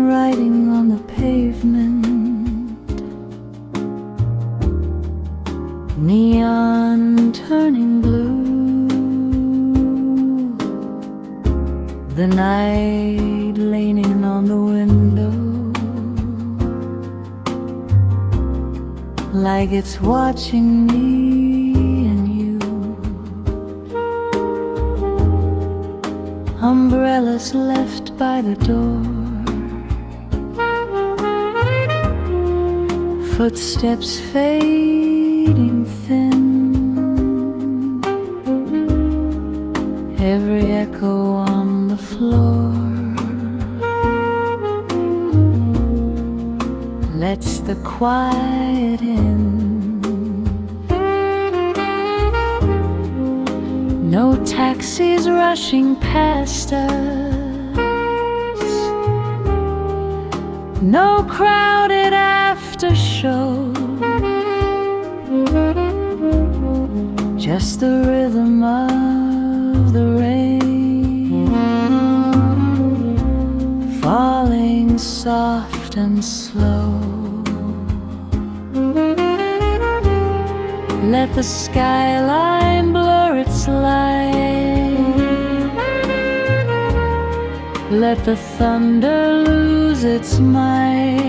Writing on the pavement, neon turning blue, the night leaning on the window like it's watching me and you. Umbrellas left by the door, footsteps fading thin, every echo on the floor lets the quiet in. No taxis rushing past us, no crowded after show, just the rhythm of the rain falling soft and slow. Let the skyline blur its light, let the thunder lose its might.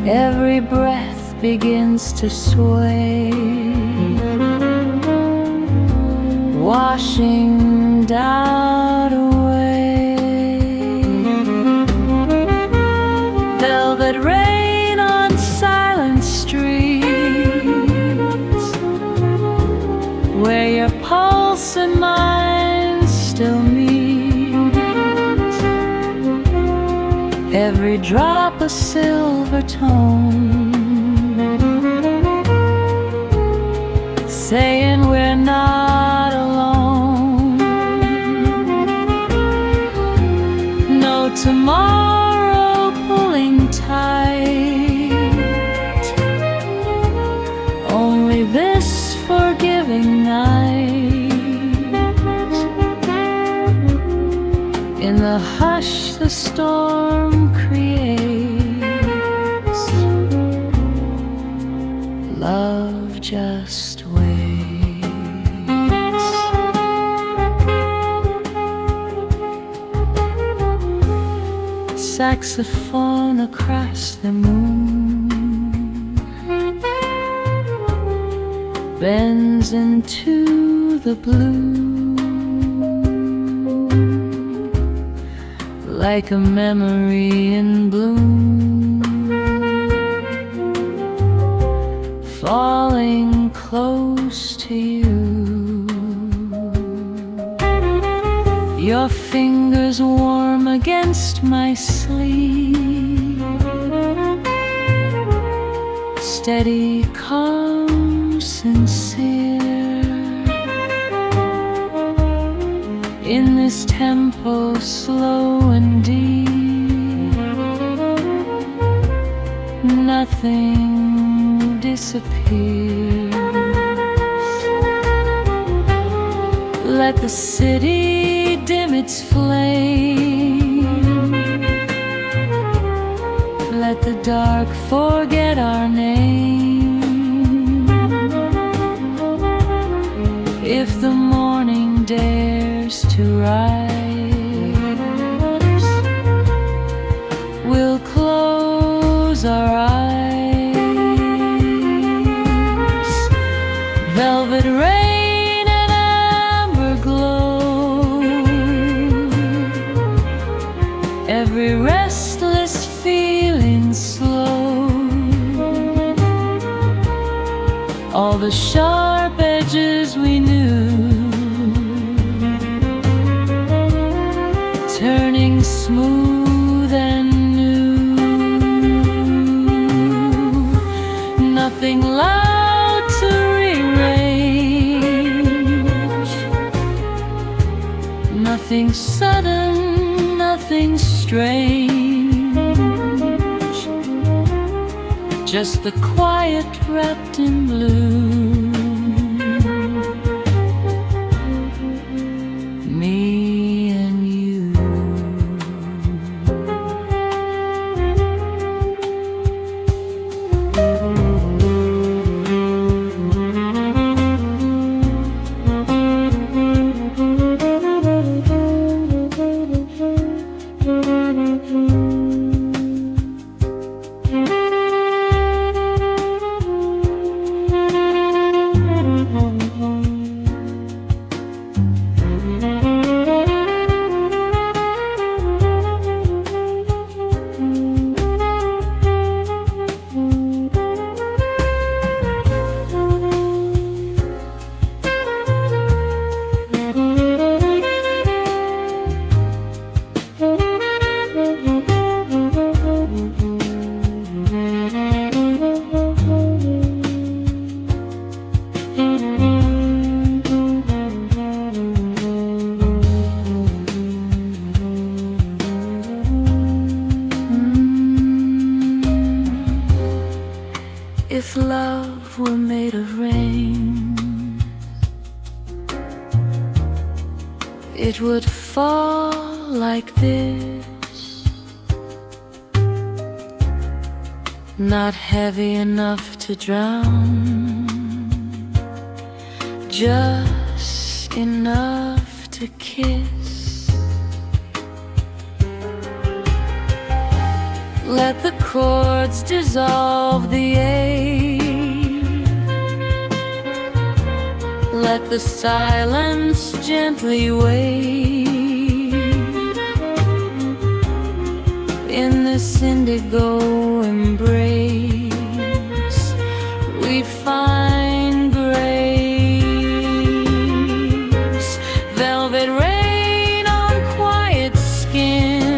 Every breath begins to sway, washing doubt away. Velvet rain on silent streets, where your pulse and mine still meet. Every drop a silver tone, saying we're not alone. No tomorrow pulling tight, only this forgiving night. In the hush the storm creates, love just waits. Saxophone across the moon bends into the blue like a memory in bloom, falling close to you. Your fingers warm against my sleeve, steady, calm, sincere. In this tempo slow and deep, nothing disappears. Let the city dim its flame, let the dark forget our name. If the morning dares to rise, we'll close our eyes. Velvet rain and amber glow, every restless feeling slow. All the sharp edges we knew turning smooth and new. Nothing loud to rearrange, nothing sudden nothing strange, just the quiet wrapped in blue. Me and you. If love were made of rain, it would fall like this, not heavy enough to drown, just enough to kiss. Let the chords dissolve the air, let the silence gently wave. In this indigo embrace, we'd find grace, velvet rain on quiet skin,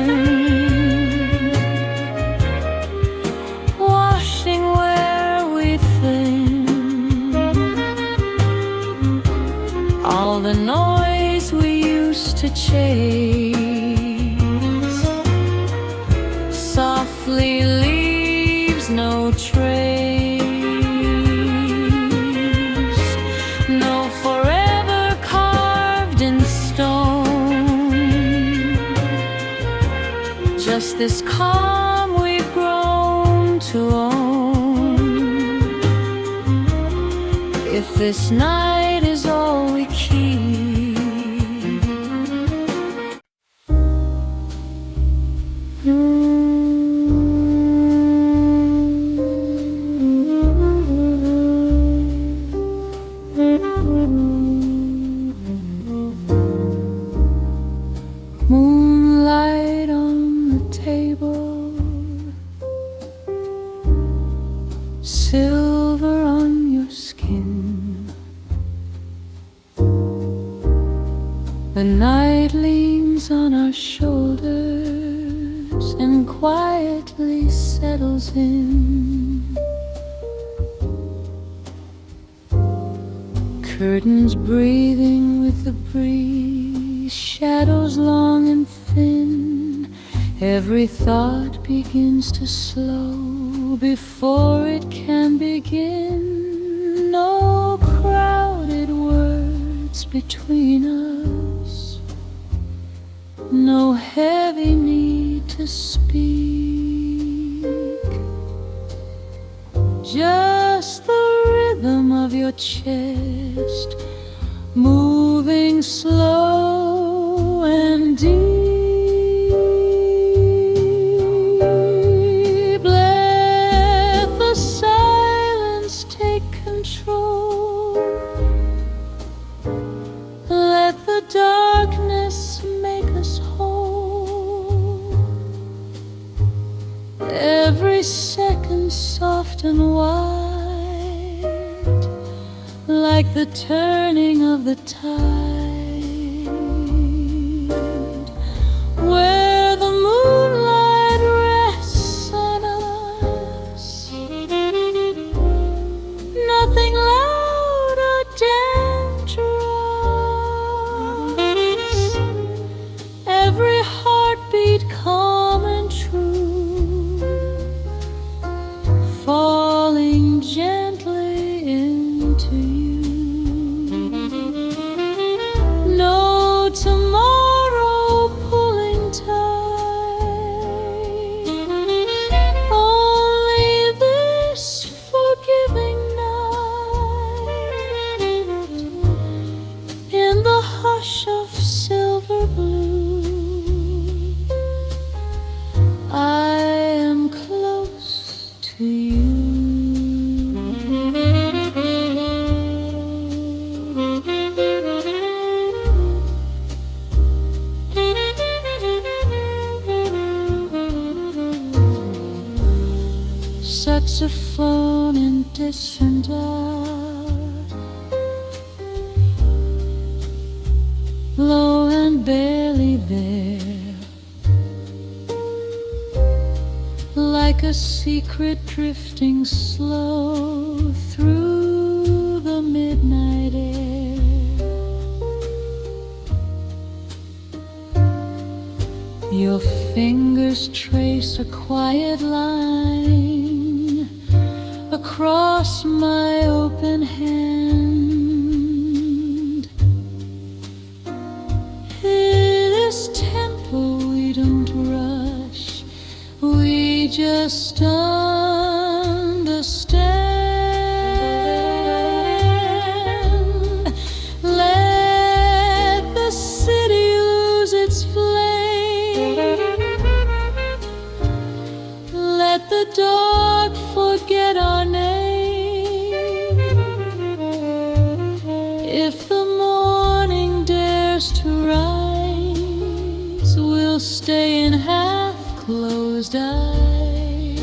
washing where we thin. All the noise we used to chase softly leaves no trace, no forever carved in stone, just this calm we've grown to own. If this night is all we keep, moonlight on the table, silver on your skin. The night leans on our shoulders and quietly settles in. Curtains breathing with the breeze, shadows long and thin. Every thought begins to slow before it can begin. No crowded words between us, no heavy need to speak, just the rhythm of your chest moving slow and deep. Let the silence take control, let the darkness make us whole. Every second soft and wide, like the turning of the tide, where the moonlight rests on us. Nothing loud or dangerous, every heartbeat saxophone in distant art, low and barely there, like a secret drifting slow through the midnight air. Your fingers trace a quiet line across my open hand. In this tempo we don't rush, we just understand. Let the city lose its flame, let the dark forget our name. If the morning dares to rise, we'll stay in half-closed eyes,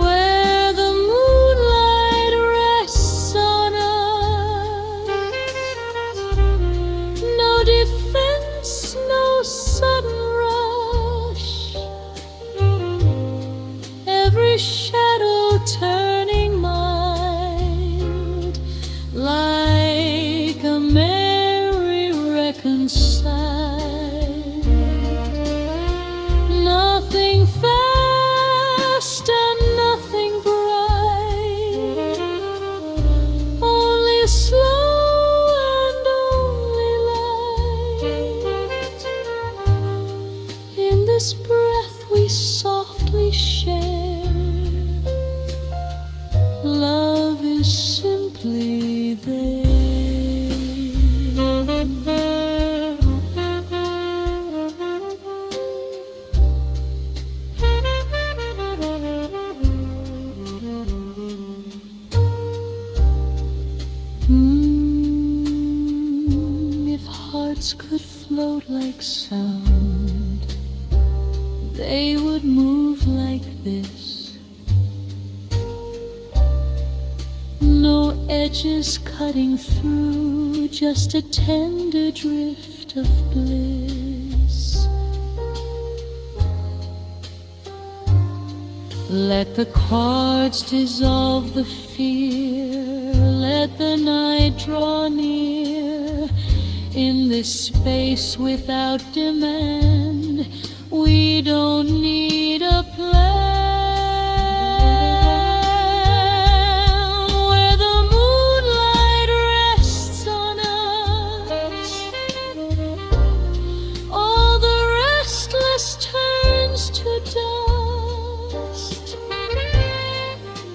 where the moonlight rests on us. No defense, no sudden rush, every shadow turning mild, like a merry reconciled. Nothing fast and nothing bright, only slow and only light. In this breath we softly share, love is simply there. If hearts could float like sound, they would move like this. No edges cutting through, just a tender drift of bliss. Let the chords dissolve the fear, let the night draw near. In this space without demand, we don't need a plan. Where the moonlight rests on us, all the restless turns to dust.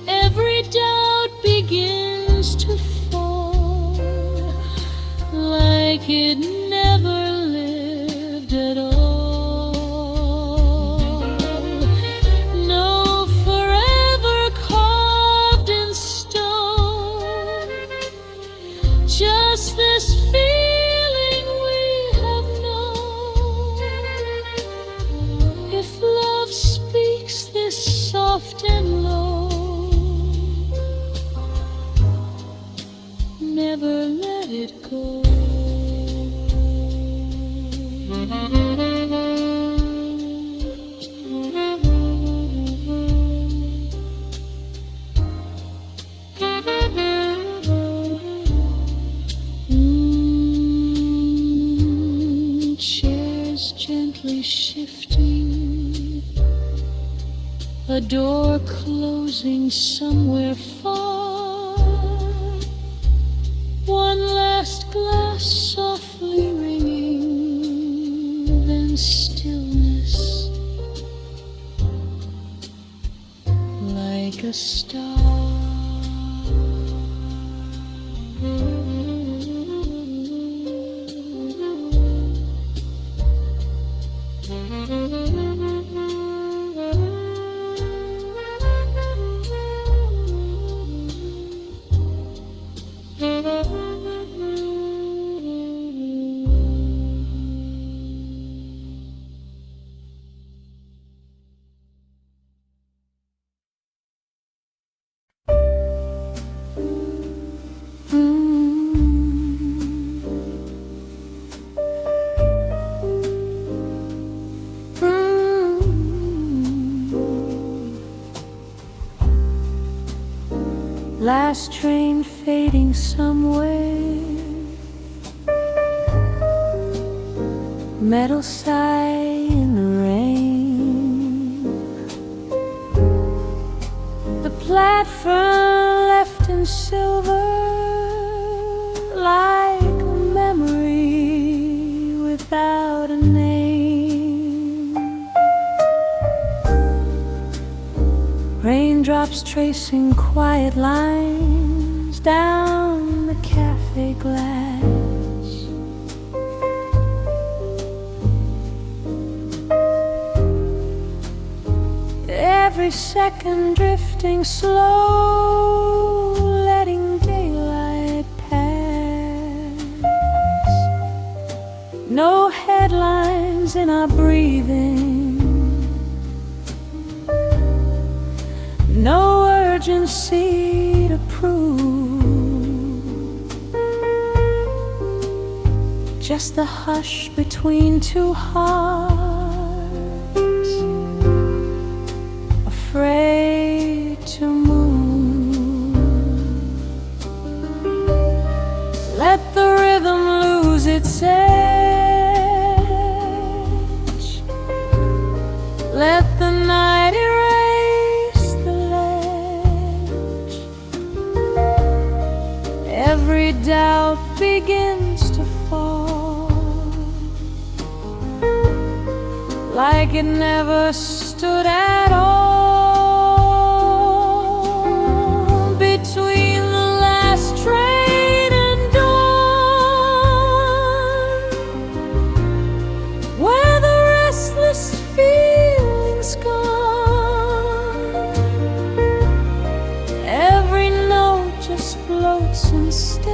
Every doubt begins to fall, like it never lived at all. No forever carved in stone, just this feeling we have known. If love speaks this soft and low, never let it go. Chairs gently shifting, a door closing somewhere far. One last glass softly ringing, then stillness, like a star. Last train fading somewhere, metal sigh in the rain. The platform left in silver, like a memory without a name. Raindrops tracing quiet lines down the cafe glass. Every second drifting slow, letting daylight pass. No headlines in our breathing, no urgency to prove, just the hush between two hearts, afraid to move. Let the rhythm lose its edge, let the night erase the ledge. Every doubt begins to fall, like it never stood at all. Between the last train and dawn, where the restless feeling's gone, every note just floats and stays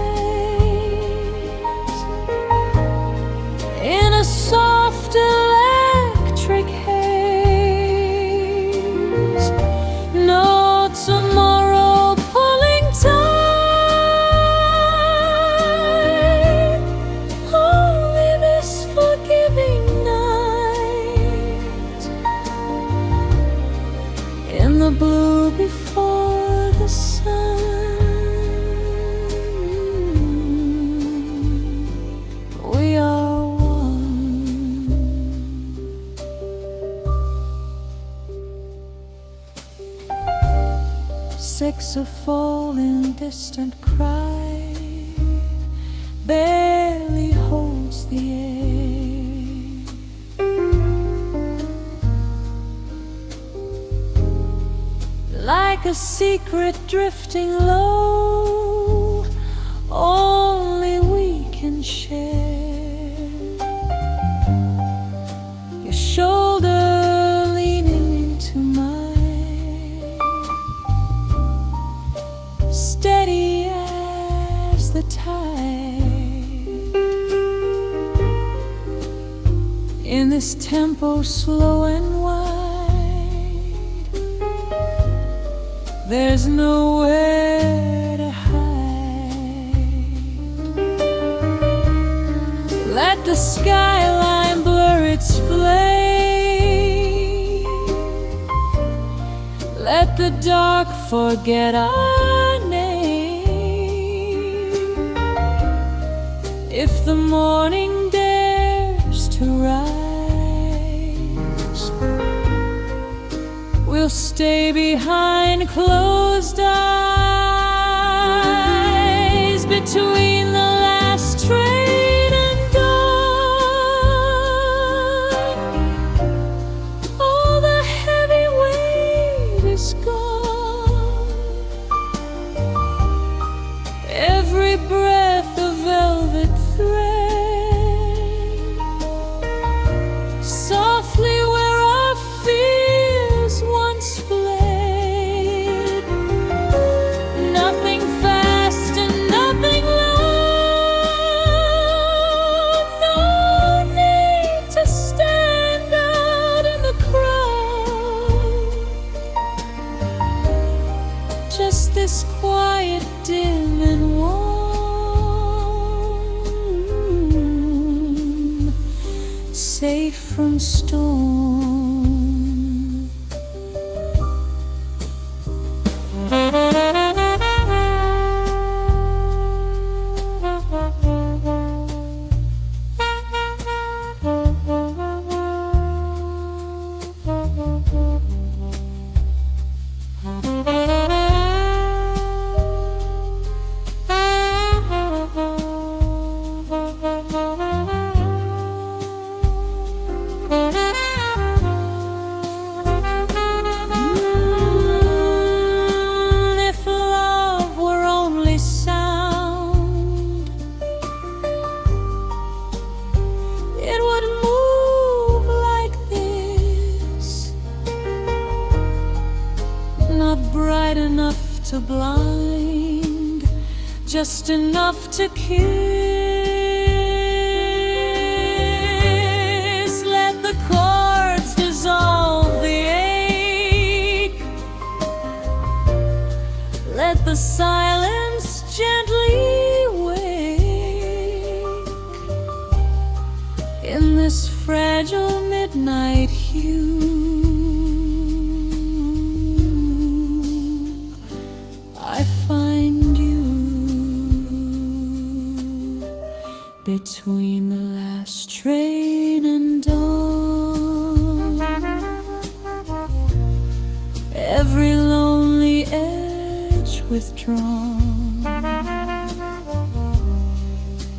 in a soft electric haze. No tomorrow pulling tight, only this forgiving night. In the blue before the sun, we are one. Saxophone in distant cry barely holds the air. Like a secret drifting low, only we can share. Your shoulder leaning into mine, steady as the tide. In this tempo slow and wide, there's nowhere to hide. Let the skyline blur its flame, let the dark forget our name. If the morning dares to rise, we'll stay behind closed eyes. Between the last train and dawn, all the heavy weight is gone. Every breath a velvet thread, softly where our fears once fled. Nothing fast and nothing loud, no need to stand out in the crowd. Just this quiet, dim and warm, safe from storm. the blind, just enough to kiss. Let the chords dissolve the ache. Let the silence gently wake in this fragile midnight hue. I find you between the last train and dawn. Every lonely edge withdrawn.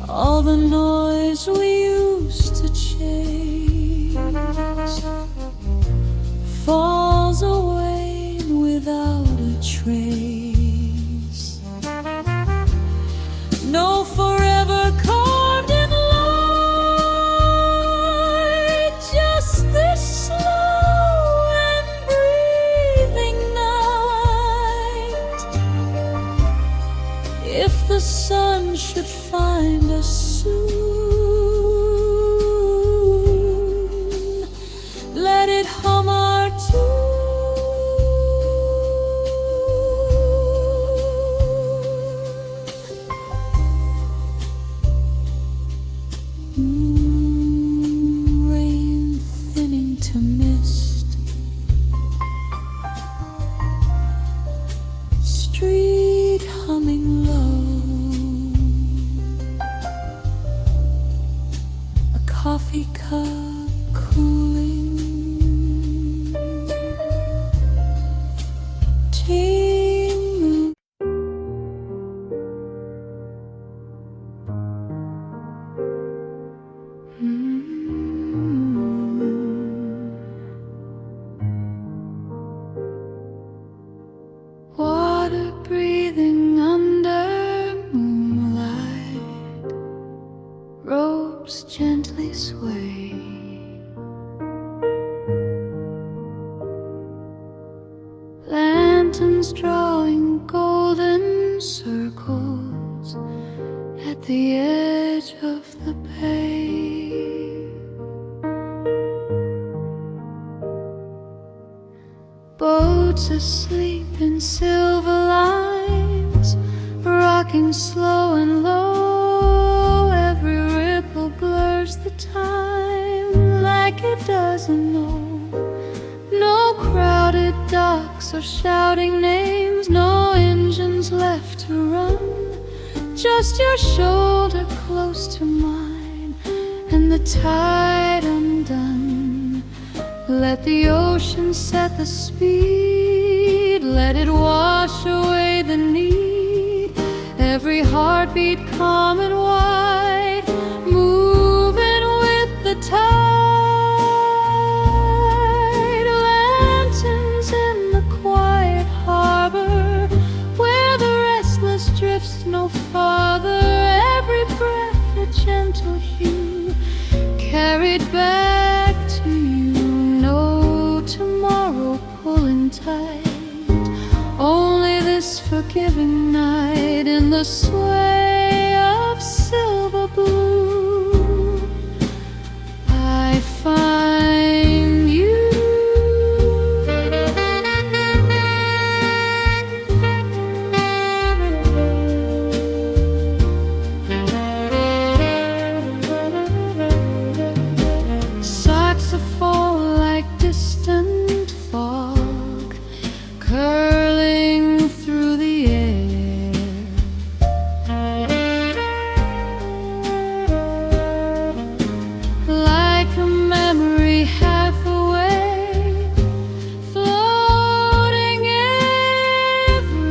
All the noise we used to chase falls away without a trace. No forever carved in light, just this slow and breathing night. If the sun should find us soon, let it hum our tune. Rain thinning to mist, street humming low, a coffee cup cooling, tingling. Water breathing under moonlight, ropes gently sway. Lanterns drawing golden circles at the edge of the bay. Boats asleep in silver lines, rocking slow and low. Every ripple blurs the time like it doesn't know. No crowded docks or shouting names, no engines left to run. Just your shoulder close to mine and the tide undone. Let the ocean set the speed, let it wash away the need. Every heartbeat calm and wide, moving with the tide. Lanterns in the quiet harbor, where the restless drifts no farther. Every breath a gentle hue, carried back to you. No tomorrow pulling tight, only this forgiving night in the sway of silver blue. I find you. Saxophone like distant fog, curling through the air. Like a memory half away, floating everywhere.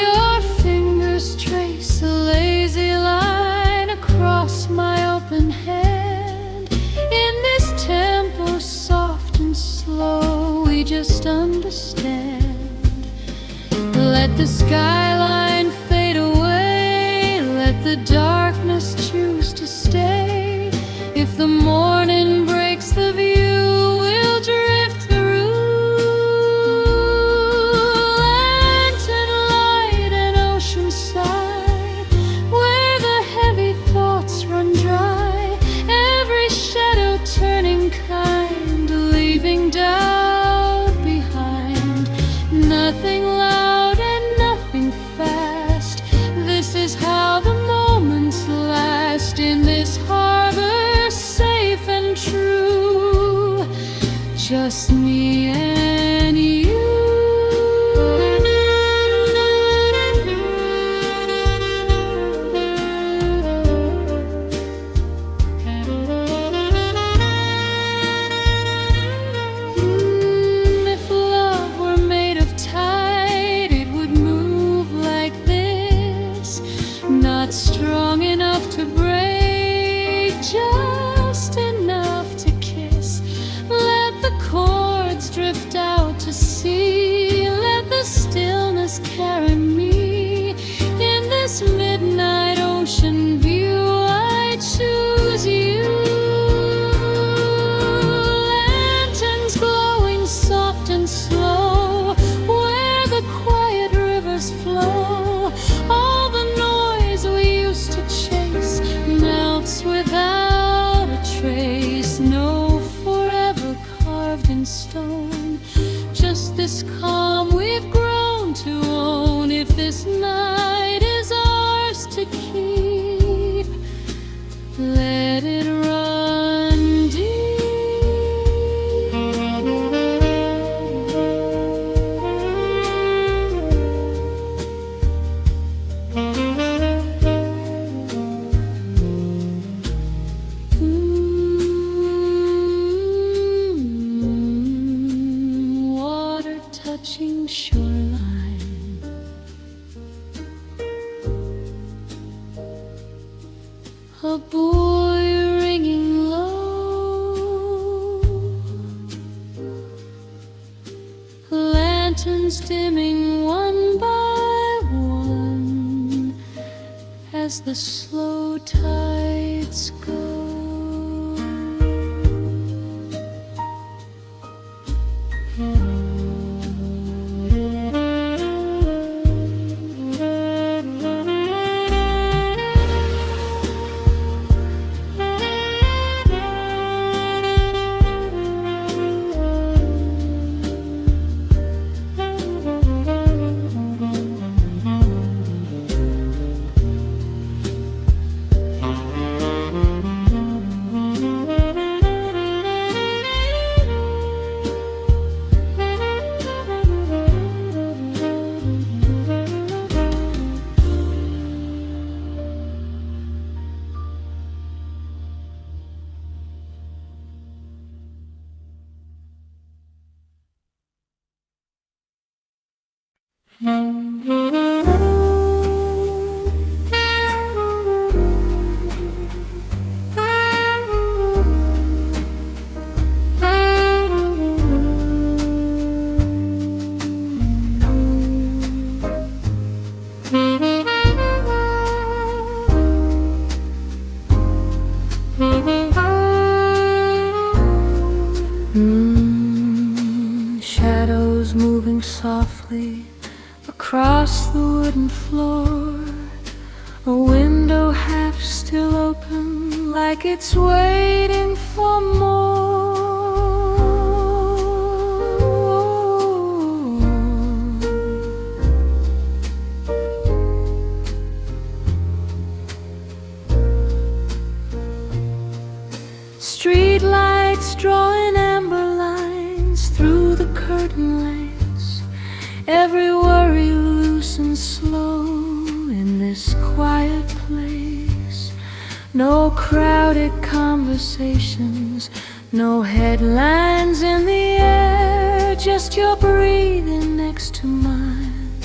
Your fingers trace a lazy line across my open hand. In this tempo soft and slow, we just understand. Let the skyline fade away, let the darkness choose to stay. If the morning breaks the view, we'll not strong enough to break, just enough to kiss. Let the chords drift out to sea, let the stillness carry me. In this midnight ocean view, I choose you. Lanterns glowing soft and slow, where the quiet rivers flow. All the noise we used to chase melts without a trace. No forever carved in stone, just this calm we've grown to own. If this night is ours to keep, let it run deep. Water touching shoreline, a boy ringing low, lanterns dimming one by one as the slow tides go. Shadows moving softly across the wooden floor, a window half still open, like it's waiting for more. Street lights drawing amber lines through the curtain lace, every worry loose and slow in this quiet place. No crowded conversations, no headlines in the air, just your breathing next to mine,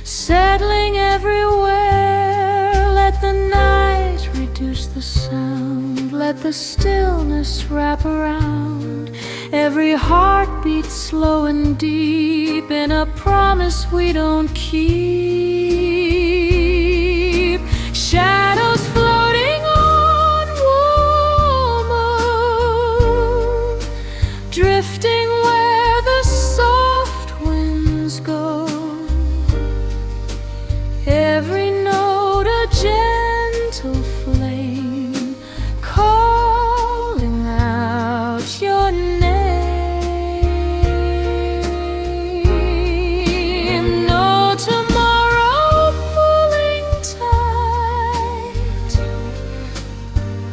settling everywhere. Let the night reduce the sound, let the stillness wrap around every heartbeat, slow and deep, in a promise we don't keep. Shadows floating on warm moon, drifting where the soft winds go, every note a gentle flame calling out your name. No tomorrow pulling tight,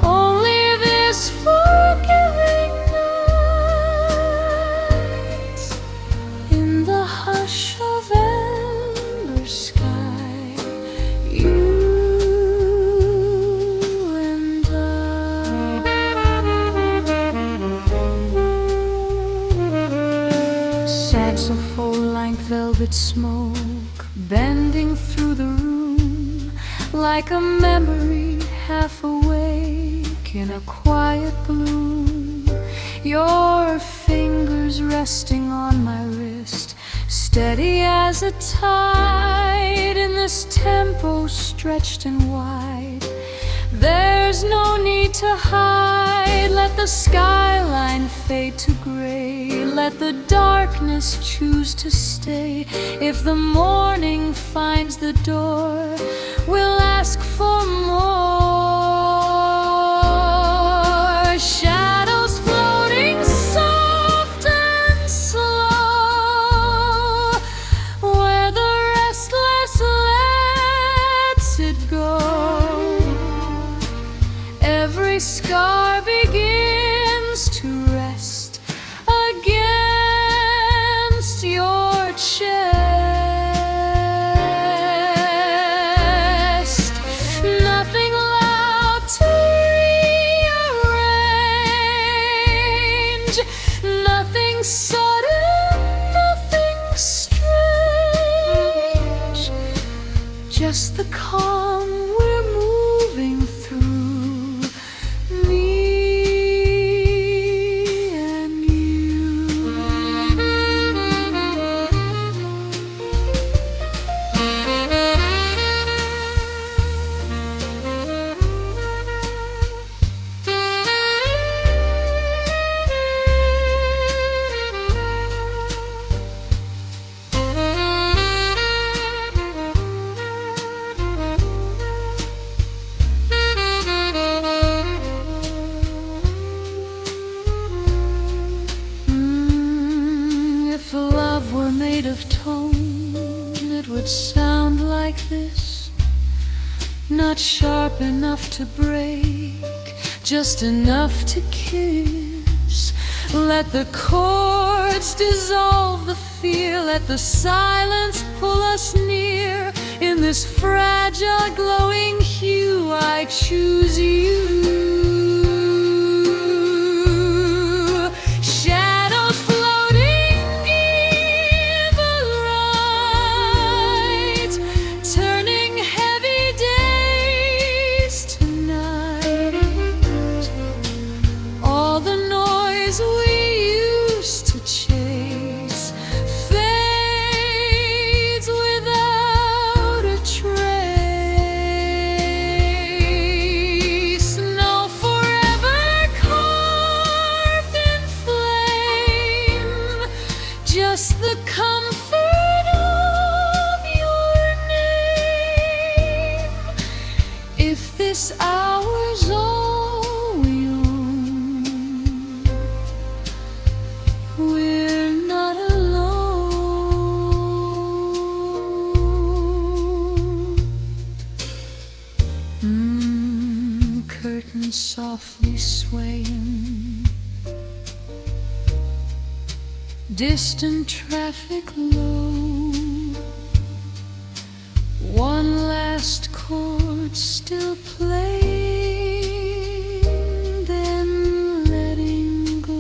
only this forgiving night, in the hush of ember sky, you and I. Saxophone like velvet smoke bending through the room, like a memory half awake in a quiet bloom. Your fingers resting on my wrist, steady as a tide in this tempo stretched and wide. There's no need to hide. Let the skyline fade to gray. Let the darkness choose to stay. If the morning finds the door, we'll ask for more. Shadows floating soft and slow, where the restless lets it go. Every scar begins to rest against your chest. Nothing loud to rearrange, nothing sudden, nothing strange. Just the calm we're moving through. If love were made of tone, it would sound like this. Not sharp enough to break, just enough to kiss. Let the chords dissolve the fear. Let the silence pull us near. In this fragile glowing hue, I choose you. Just the comfort of your name. If this hour's all we own, we're not alone. Curtains softly swaying, distant traffic low, one last chord still playing, then letting go.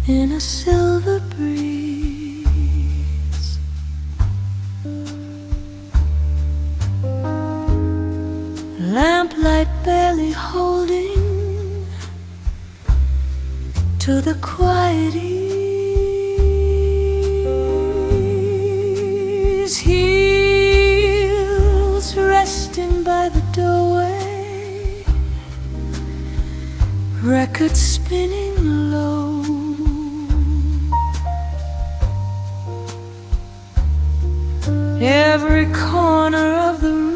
In a silver breeze, lamplight barely holding to the quiet ease. Heels resting by the doorway, record spinning low. Every corner of the room,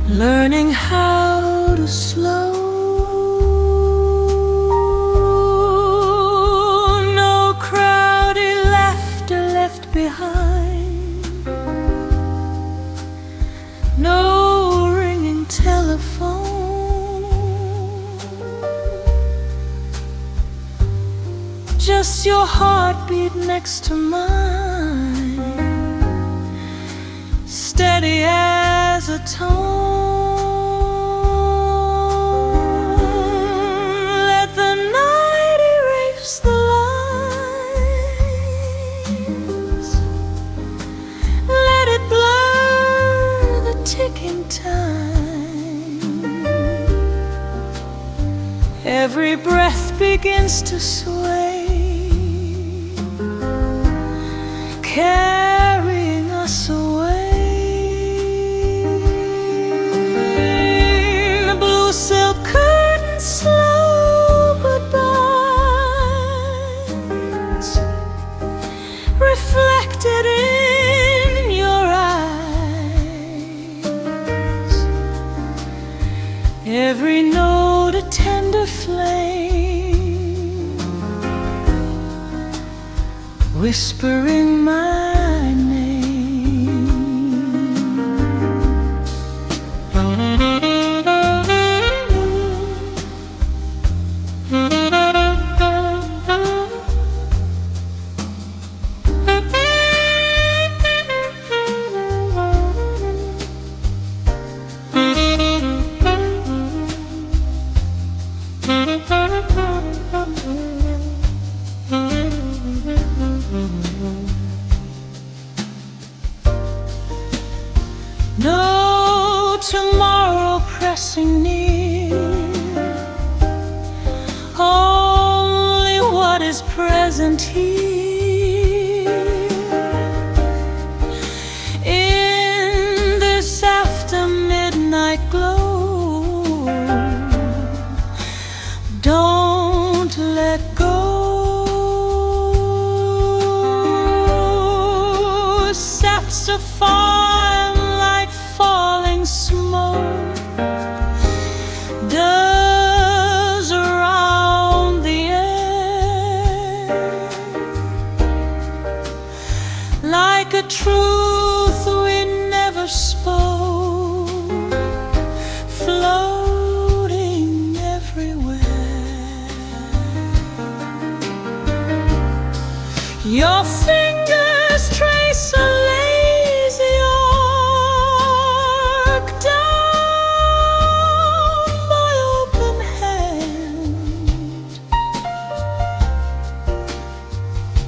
learning how to slow. No crowded laughter left behind, no ringing telephone, just your heartbeat next to mine, steady as a tone. Let the night erase the lines, let it blur the ticking time. Every breath begins to sway, carrying us away. The blue silk curtain, slow goodbyes, reflected in your eyes. Every note a tender flame, whispering my name. No tomorrow pressing near, only what is present here. In this after midnight glow, don't let go. Saxophone like falling smoke does around the air, like a truth we never spoke, floating everywhere. Your fingers trace a lazy arc down my open hand.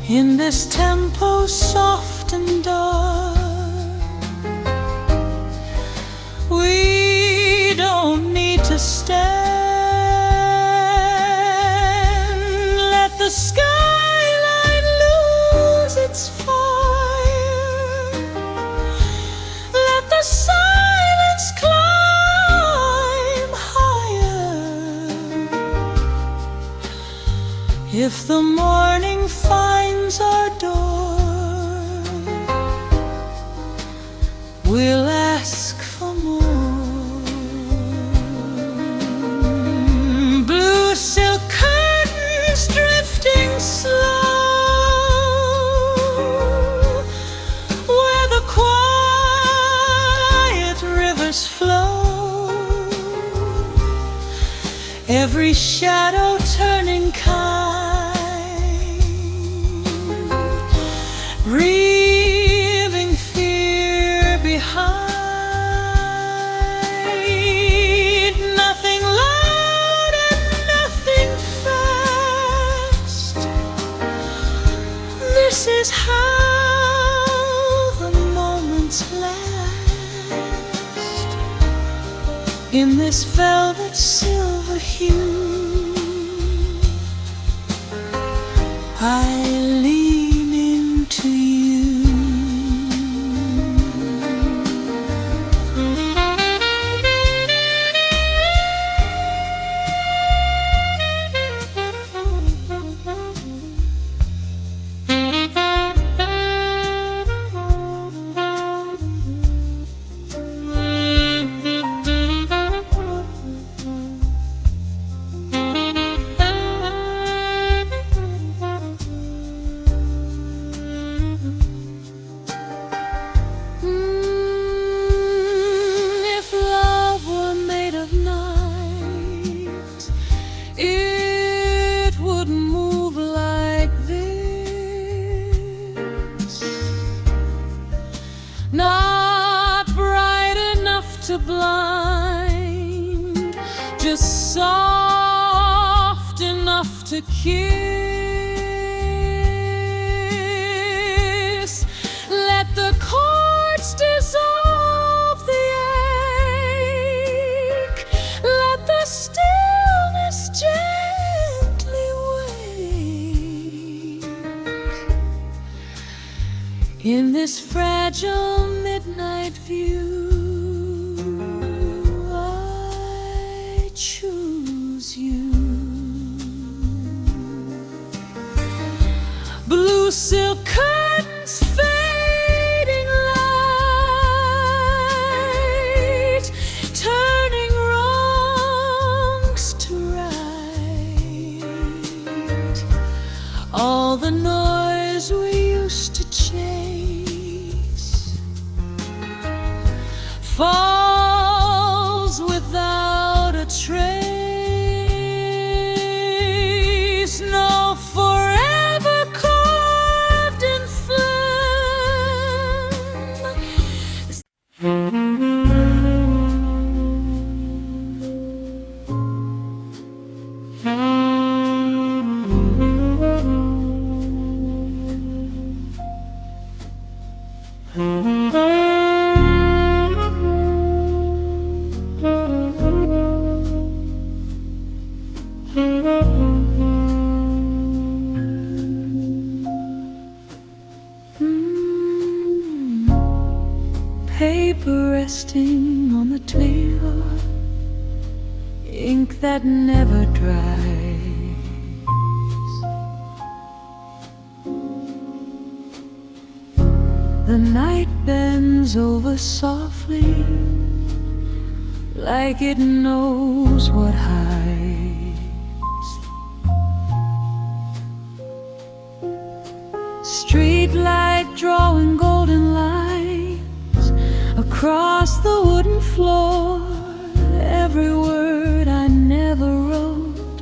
In this tempo soft and dark, we don't need to stand. Let the skyline lose its fire, let the silence climb higher. If the morning finds our door, we'll ask for more. Blue silk curtains drifting slow, where the quiet rivers flow. Every shadow turning kind, leaving fear behind. Nothing loud and nothing fast, this is how the moments last. in this velvet silver hue. I lean into you. Not bright enough to blind, just soft enough to kiss. Let the chords dissolve the ache. Let the stillness gently wake. In this fragile midnight view, I choose you. Blue silk curtains, fading light, turning wrongs to right. All the noise we used to chase falls without a trace. No forever carved in paper resting on the table, ink that never dries. The night bends over softly, like it knows what hides. Street light drawing golden lines across the wooden floor. Every word I never wrote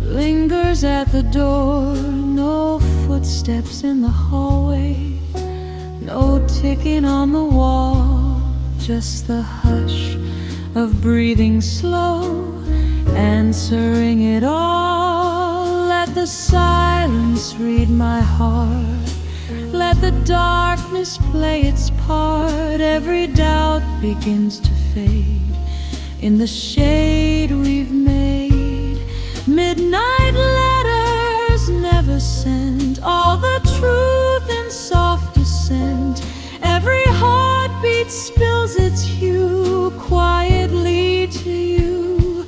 lingers at the door. No footsteps in the hallway, no ticking on the wall, just the hush of breathing slow, answering it all. Let the silence read my heart, let the darkness play its part. Every doubt begins to fade in the shade we've made. Midnight letters never sent, all the truth in soft descent. Every heartbeat spills its hue quietly to you.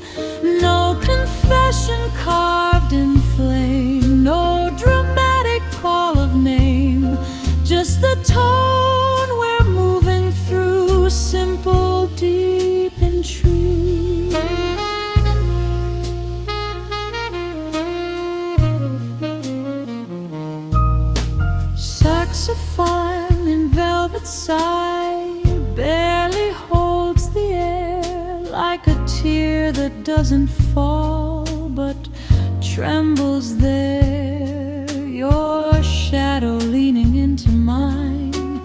No confession carved in flame, no dramatic call of name, just the tone we're moving through, simple, deep, and true. Saxophone in velvet side barely holds the air, like a tear that doesn't fall but trembles there. Your shadow leaning into mine,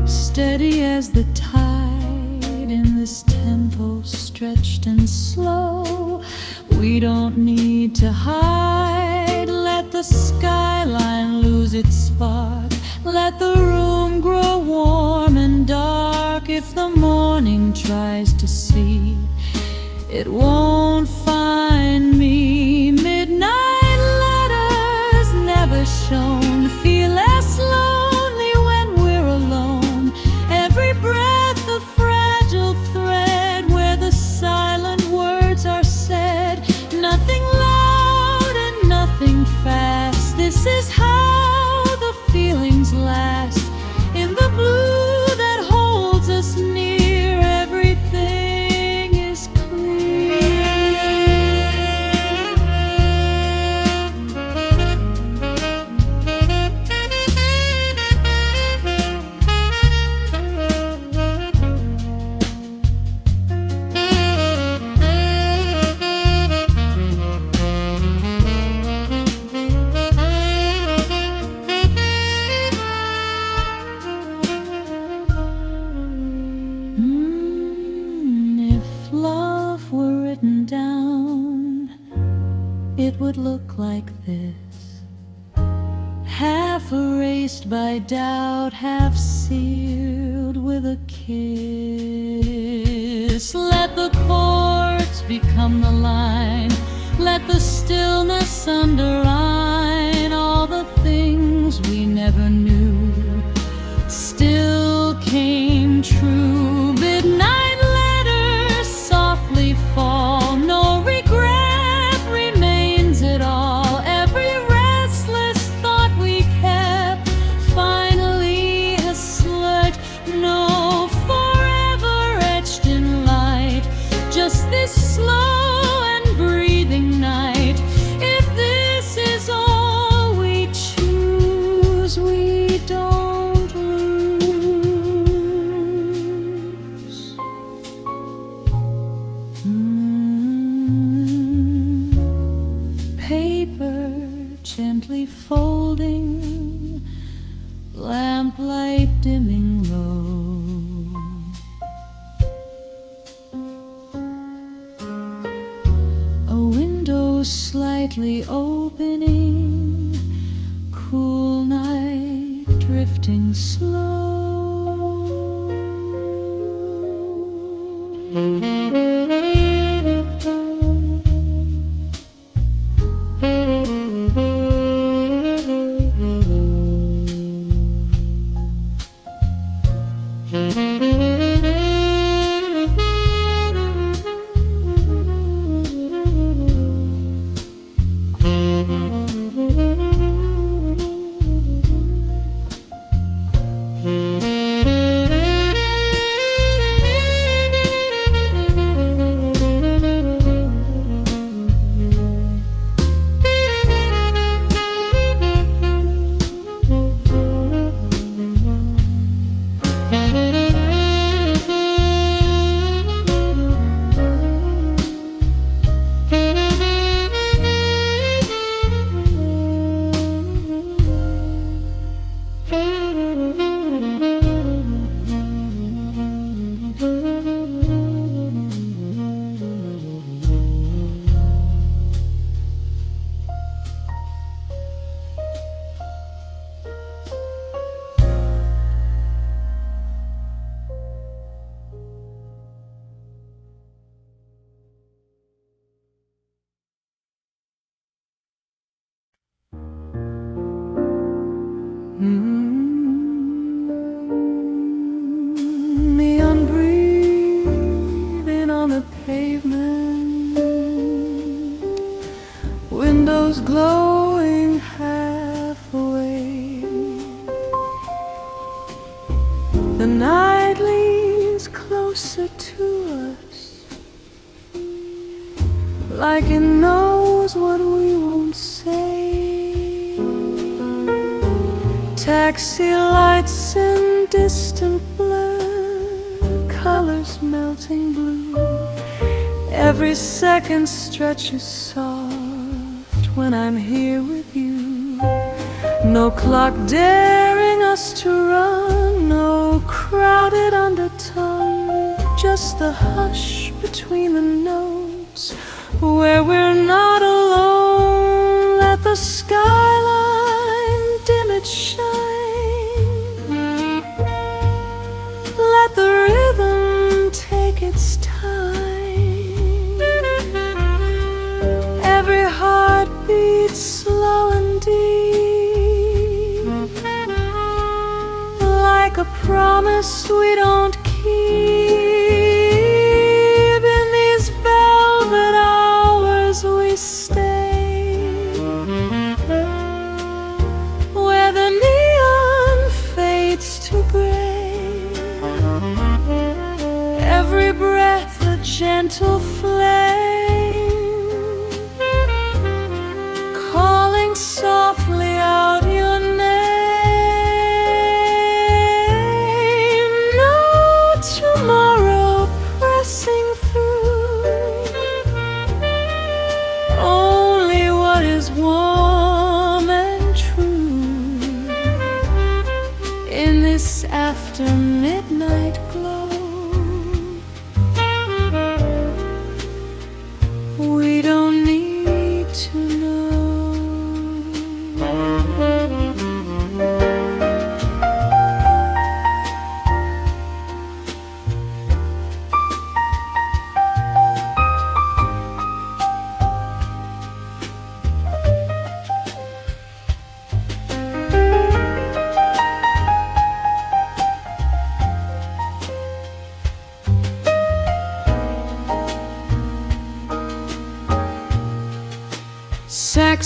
steady as the tide in this tempo stretched and slow. We don't need to hide. Let the skyline lose its spark, let the room grow warm and dark. If the morning tries to see, it won't find me. Midnight letters never shown feel less lonely when we're alone. Every breath a fragile thread where the silent words are said. Nothing loud and nothing fast. This is how the feelings last. In the blue that holds us near, everything is it would look like this, half erased by doubt, half sealed with a kiss. Let the chords become the line, let the stillness underline all the things we never knew still came true. Midnight letters softly fall, no regret at all. Every restless thought we kept finally has slipped. No forever etched in light, just this slow and breathing night. If this is all we choose, we don't lose. Paper gently folding, lamplight dimming low. A window slightly opening, cool night drifting slow. Neon breathing on the pavement, windows glowing half awake. The night leans closer to us, like it knows what we won't say. Taxi lights in distant blur, colors melting blue. Every second stretches soft when I'm here with you. No clock daring us to run, no crowded undertone, just the hush between the notes where we're not alone. Let the skyline dim its shine, let the rhythm take its time. promise we don't keep. In these velvet hours we stay, where the neon fades to gray, every breath a gentle flame, calling softly out your name. No tomorrow pressing through, only what is warm and true. In this after midnight glow, we don't need to know.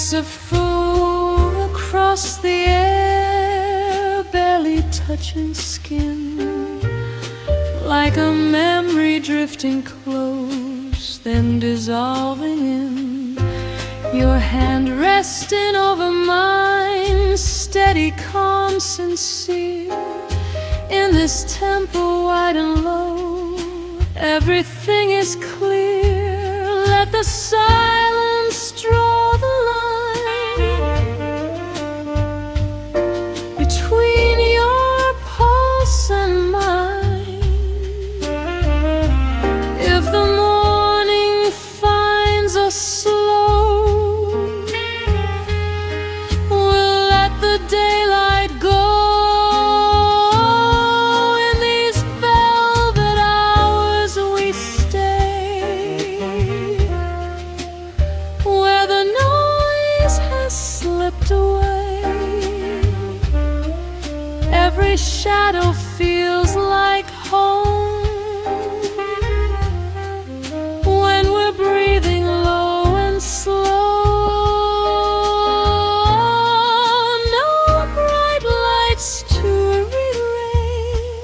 Saxophone across the air, barely touching skin, like a memory drifting close, then dissolving in. Your hand resting over mine, steady, calm, sincere. In this tempo wide and low, everything is clear. Let the silence draw the line between your pulse and mine. If the morning finds us slow, we'll let the daylight go. In these velvet hours we stay, where the noise has slipped away, every shadow feels like home. When we're breathing low and slow, no bright lights to rearrange,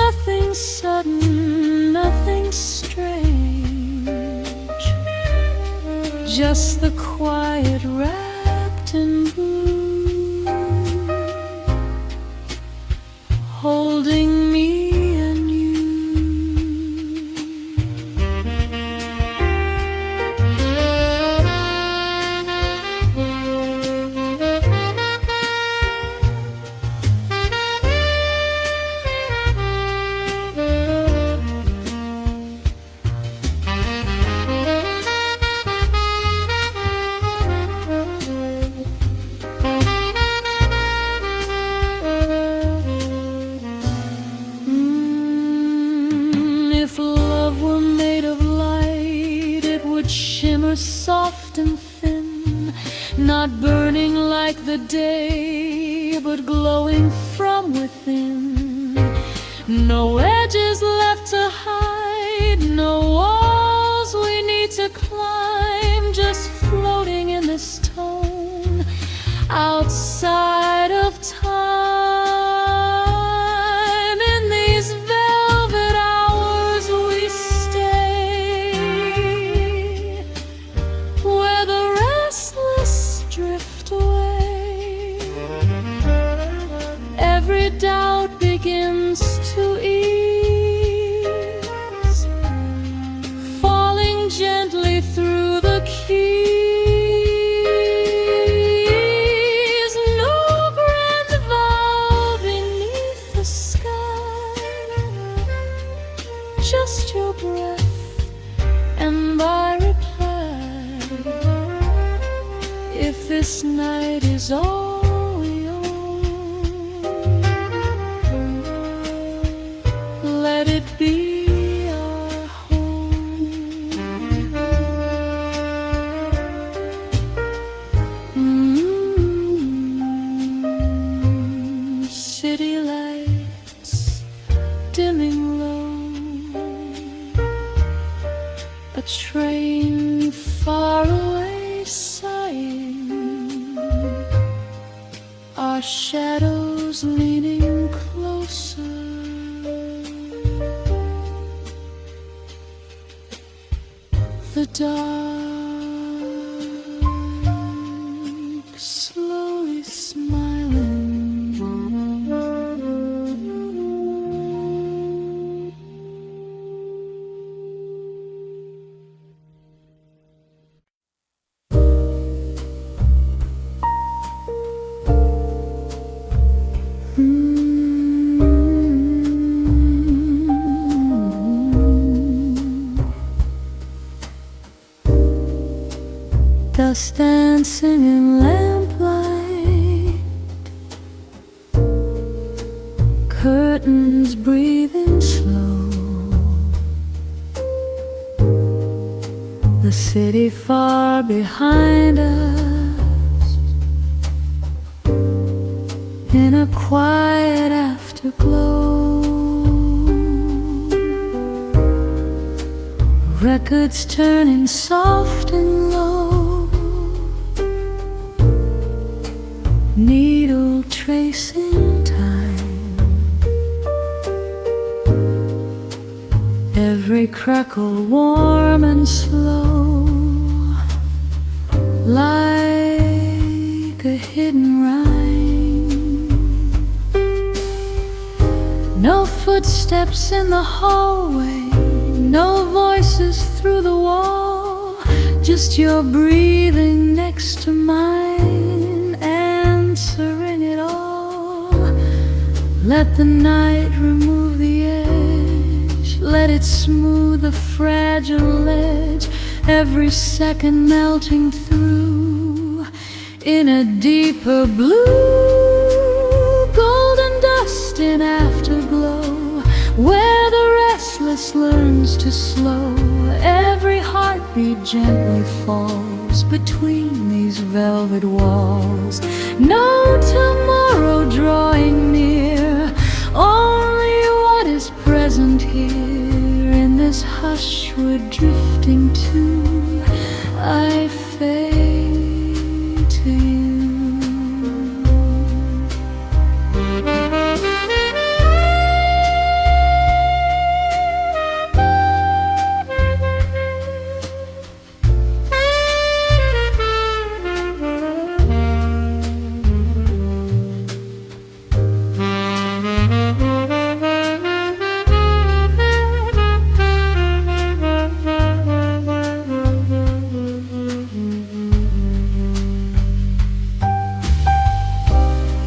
nothing sudden, nothing strange, just the quiet wrapped in blue, holding me and you. If love were made of light, it would shimmer soft and thin, not burning like the day, but glowing from within. No edges left to hide, no walls we need to climb, just floating in this tone, outside of time. In these velvet hours we stay, where the restless drift away, every doubt begins to ease, falling gently through the keys. No grand vow beneath the sky, just your breath and my reply. If this night is all we own, let it be our home. a train far away sighing, our shadows leaning closer. The dark slowly smiling. Dust dancing in lamplight, curtains breathing slow, the city far behind us, in a quiet afterglow, records turning soft and low, needle tracing time, every crackle warm and slow, like a hidden rhyme. No footsteps in the hallway, no voices through the wall, just your breathing next to mine, answering it all. Let the night remove the edge, let it smooth the fragile ledge, every second melting through in a deeper blue, golden dust in afterglow, where the restless learns to slow, every heartbeat gently falls between these velvet walls. No tomorrow drawing near, only what is present here. In this hush we're drifting to, I fade to you.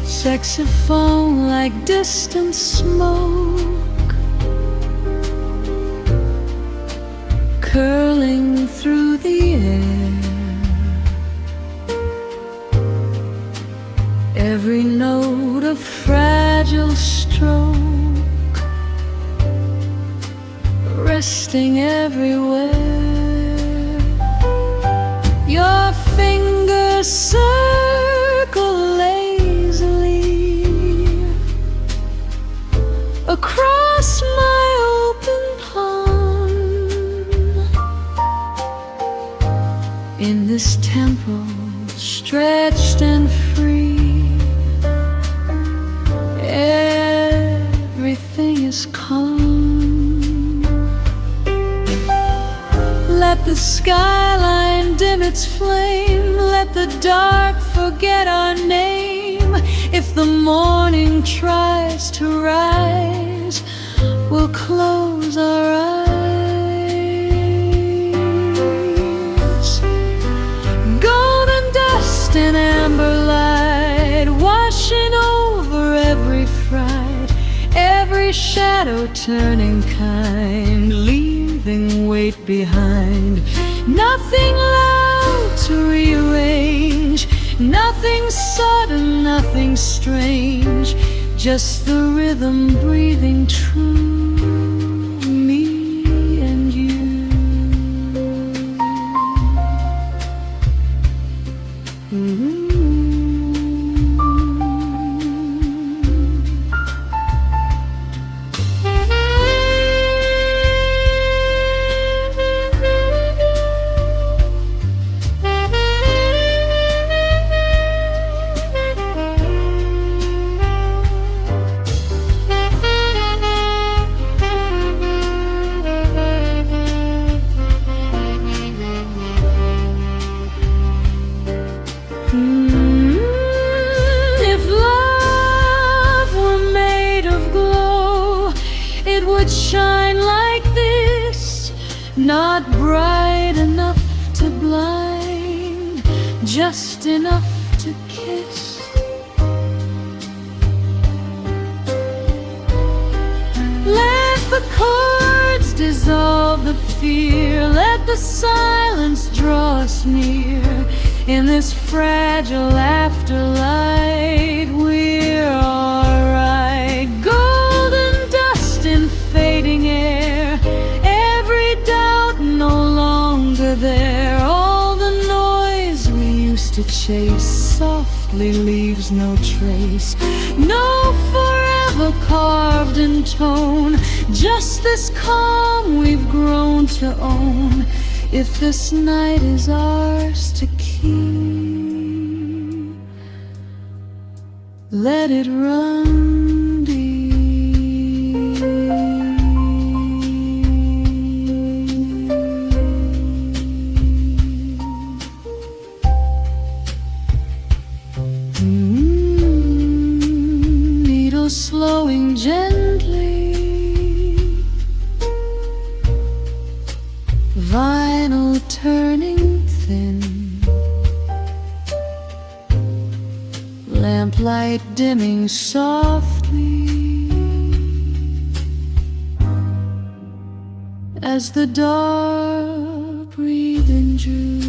Saxophone like distant smoke, curling through the air, every note a fragile stroke, resting everywhere. Your fingers circle across my open palm, in this temple stretched and free, everything is calm. Let the skyline dim its flame, let the dark forget our name. If the morning tries to rise, we'll close our eyes. Golden dust and amber light washing over every fright, every shadow turning kind, leaving weight behind. Nothing loud to rearrange, nothing sudden, nothing strange, just the rhythm breathing true, me and you. shine like this, not bright enough to blind, just enough to kiss. Let the chords dissolve the fear, let the silence draw us near. In this fragile afterlight, we're alright. Golden dust in fading air, every doubt no longer there. All the noise we used to chase softly leaves no trace. No forever carved in tone, just this calm we've grown to own. If this night is ours to keep, let it run deep. Needles slowing gently, vinyl turning thin, lamplight dimming softly as the dark breathing drew.